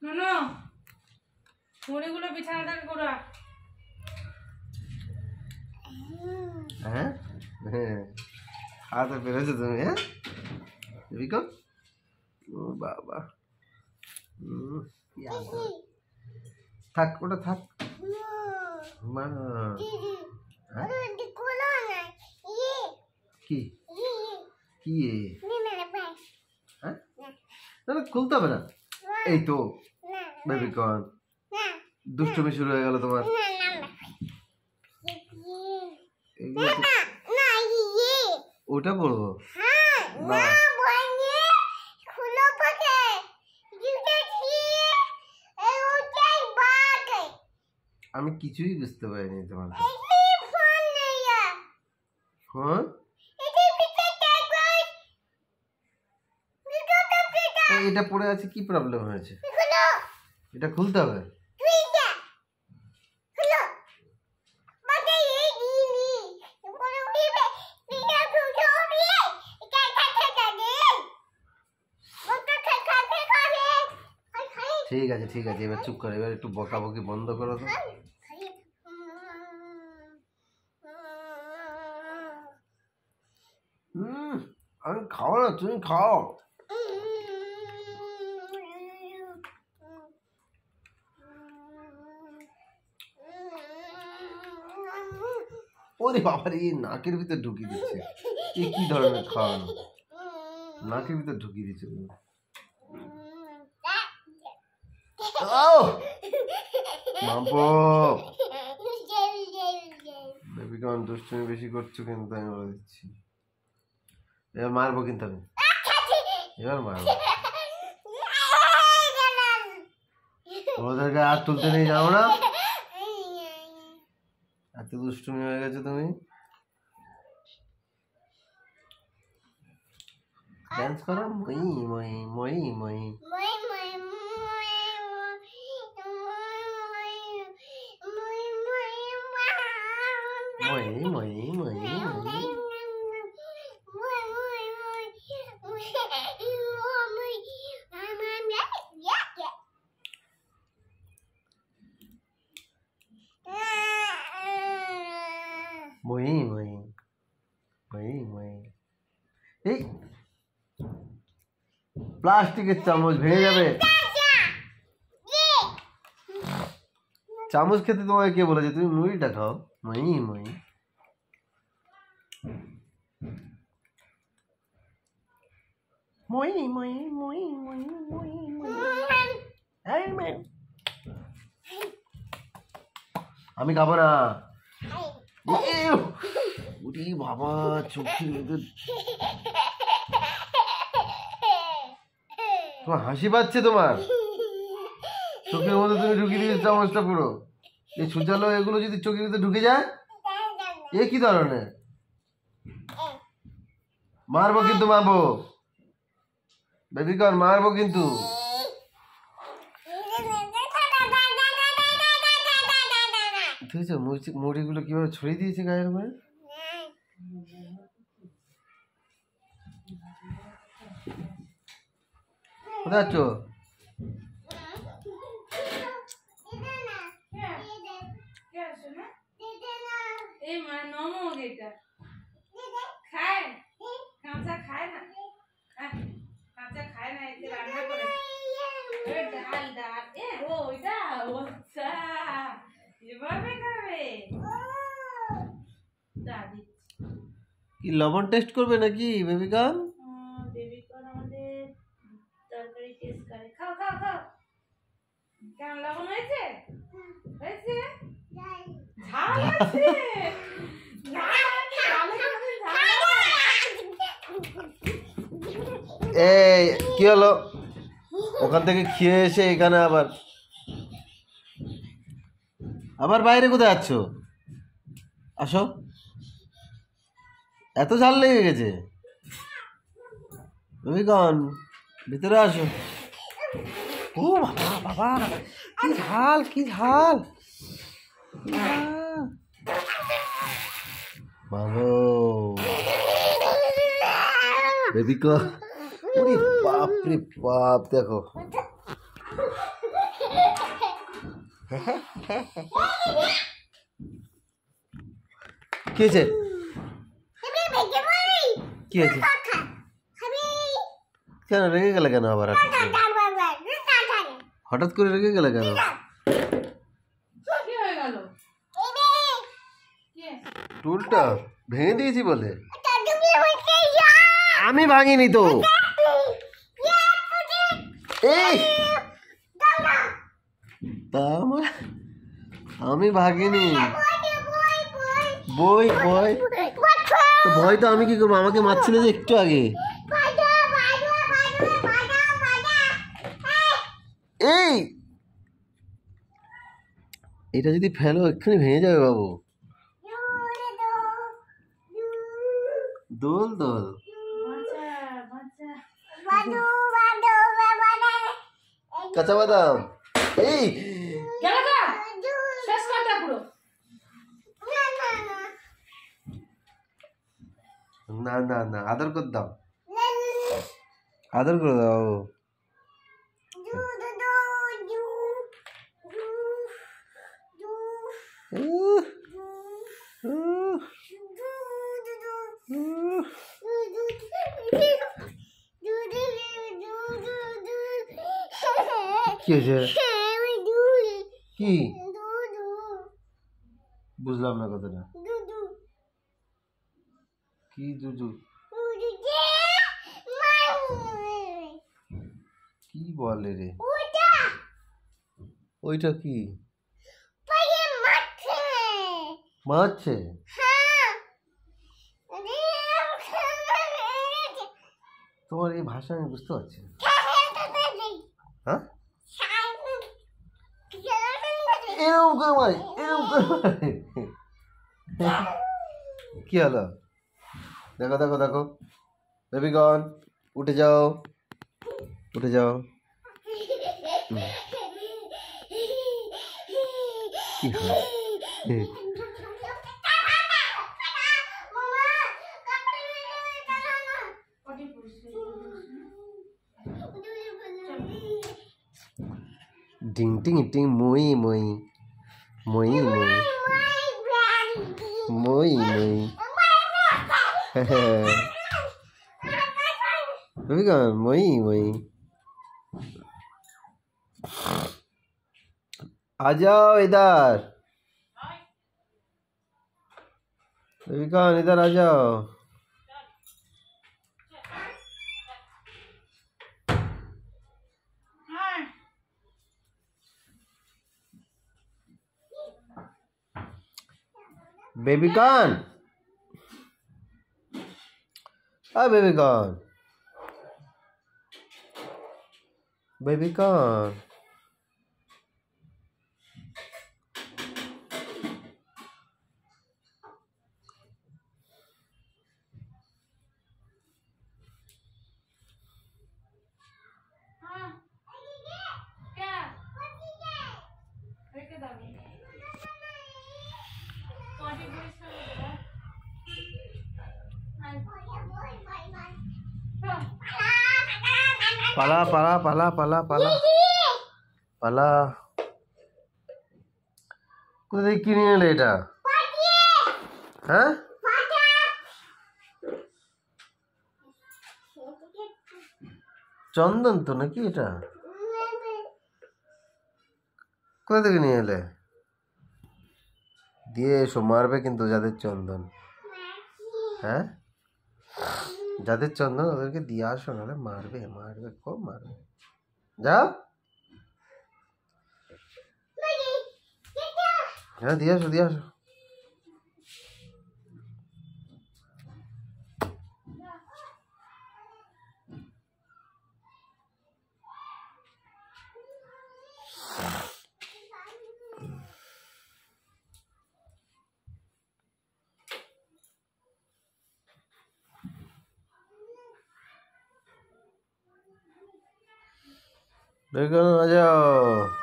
No মুড়িগুলো বিছানাটাকে ঘোরা। হ্যাঁ হ্যাঁ হাতে পেরেছো তুমি? হ্যাঁ বিকো ও বাবা থাক ওটা থাক মা। কি কি হ্যাঁ না না খুলতে হবে না। এই তো বেবিকর্ন দুষ্টুমি শুরু হয়ে গেল তোমার। ওটা পড়বো না আমি কিছুই বুঝতে পারিনি তোমার ফোন। এটা পড়ে আছে কি প্রবলেম হয়েছে? এটা খুলতে হবে। ঠিক আছে ঠিক আছে এবার চুপ করো, এবার একটু বকাবকি বন্ধ করো তো। আমি খাও না, তুমি খাও। ওরে বাবা রে নাকের ভিতর ঢুকিয়ে দিচ্ছে। এ কি ধরনের খাওয়ানো? নাকের ভিতর ঢুকিয়ে দিচ্ছে। বেবিকর্ন দুষ্টুমি বেশি করছো কিন্তু আমি বলে দিচ্ছি। এবার মারবো কিন্তু আমি, এবার মারবো। ওদেরকে আর তুলতে নিয়ে যাবো না। এত দুষ্টুমি হয়ে গেছে তুমি। ডান্স করো মই মই মই মই মই মই মই মই মই মই মই। এই প্লাস্টিকের চামচ ভেঙে যাবে। চামচ খেতে তোমাকে কে বলেছে? তুমি মুড়িটা খাও। মই মই মই মই মই মই মই মই। আমি খাবো না। উরি বাবা চোখের ভেতর তোমার হাসি পাচ্ছে, তোমার চোখের মধ্যে তুমি ঢুকিয়ে দিয়েছো চামচটা পুরো। এই সুজালো এগুলো যদি চোখের ভিতরে ঢুকে যায় এ কি ধরনের? মারবো কিন্তু, মারবো বেবিকর্ন, মারবো কিন্তু। দেখেছো মুড়িগুলো কিভাবে ছড়িয়ে দিয়েছে গায়ের উপরে। কোথায় যাচ্ছ? কি লবণ টেস্ট করবে নাকি বেবিকর্ন? বেবিকর্ন আমাদের তরকারি টেস্ট করে। খাও খাও খাও। কেমন লবণ হয়েছে? হয়েছে? ঝাল আছে। এই কি হলো? ওখান থেকে খেয়ে এসে এখানে আবার বাইরে কোথায় যাচ্ছ? আসো, এত ঝাল লেগে গেছে। বেবিকর্ন ভিতরে আসো। ও বাবা বাবা কি ঝাল, কি ঝাল। ভালো বেবিকর্ন, বাপ রে বাপ দেখো। কি হয়েছে? কি হয়েছে? কেন রেগে গেলে কেন আবার? হঠাৎ করে রেগে গেলে কেন? কি হয়ে গেল? টুলটা ভেঙে দিয়েছি বলে? আমি ভাঙিনি তো। এই আমি ভাগিনি। বই বই ভয় তো আমি কি করবো? আমাকে মারছিলে যে একটু আগে। এই এটা যদি ফেলো এক্ষুনি ভেঙে যাবে বাবু। দোল দোল কাঁচা বাদাম। এই না না না আদর করে দাও, আদর করে দাও। কি হয়েছে? কি বুঝলাম না কথাটা। কি দুদু? কি বলে রে? ওইটা কি মারছে? তোমার এই ভাষা আমি বুঝতে পারছি না। হ্যাঁ এরকম করে মারে, এরকম করে মারে। কি হলো? দেখো দেখো দেখো বেবিগন, উঠে যাও, উঠে যাও। কি হয়? ডিং টিং টিং মই মই মই মই মই মই। বেবিগন মই মই। आ जाओ इधर, बेबिकॉन इधर आ जाओ। बेबिकॉन, बेबिकॉन, बेबिकॉन। पाला पाला पाला पाला पाला पाला কোথায় কিনে এলে এটা? হ্যাঁ চন্দন তো নাকি এটা? কোথা থেকে নিয়ে এলে? দিয়ে এসো, মারবে কিন্তু যাদের চন্দন। হ্যাঁ যাদের চন্দন ওদেরকে দিয়ে আসো, নাহলে মারবে, মারবে, খুব মারবে। যাও, হ্যাঁ দিয়ে আসো, দিয়ে আসো। आ जाओ।